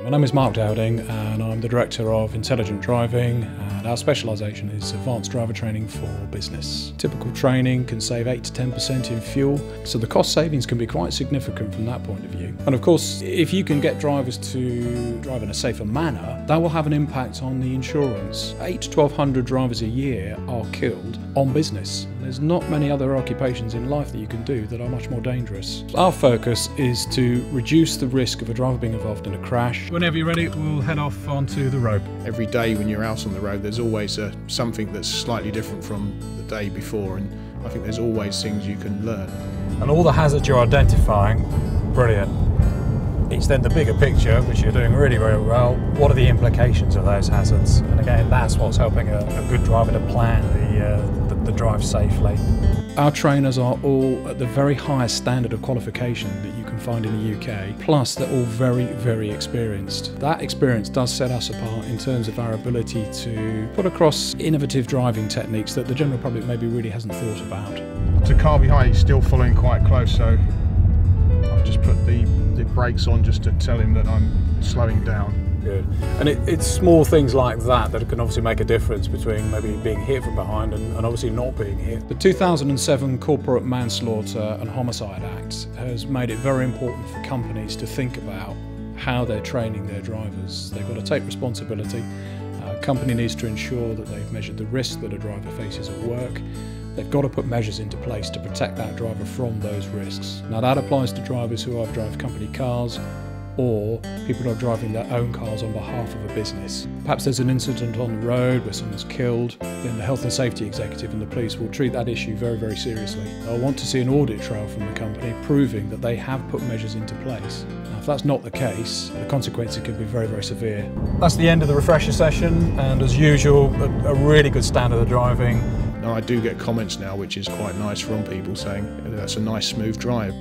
My name is Mark Dowding and I'm the Director of Intelligent Driving, and our specialisation is advanced driver training for business. Typical training can save 8 to 10% in fuel, so the cost savings can be quite significant from that point of view. And of course, if you can get drivers to drive in a safer manner, that will have an impact on the insurance. 8 to 1,200 drivers a year are killed on business. There's not many other occupations in life that you can do that are much more dangerous. Our focus is to reduce the risk of a driver being involved in a crash. Whenever you're ready, we'll head off onto the road. Every day when you're out on the road, there's always something that's slightly different from the day before, and I think there's always things you can learn. And all the hazards you're identifying, brilliant. It's then the bigger picture, which you're doing really, really well. What are the implications of those hazards? And again, that's what's helping a good driver to plan the drive safely. Our trainers are all at the very highest standard of qualification that you can find in the UK, plus they're all very, very experienced. That experience does set us apart in terms of our ability to put across innovative driving techniques that the general public maybe really hasn't thought about. The car behind is still following quite close, so I've just put the brakes on just to tell him that I'm slowing down. Good. And it's small things like that that can obviously make a difference between maybe being hit from behind and obviously not being hit. The 2007 Corporate Manslaughter and Homicide Act has made it very important for companies to think about how they're training their drivers. They've got to take responsibility. A company needs to ensure that they've measured the risk that a driver faces at work. They've got to put measures into place to protect that driver from those risks. Now that applies to drivers who either drive company cars or people who are driving their own cars on behalf of a business. Perhaps there's an incident on the road where someone's killed, then the health and safety executive and the police will treat that issue very, very seriously. They'll want to see an audit trail from the company proving that they have put measures into place. Now, if that's not the case, the consequences can be very, very severe. That's the end of the refresher session, and as usual, a really good standard of driving. Now I do get comments now, which is quite nice from people saying that's a nice smooth drive.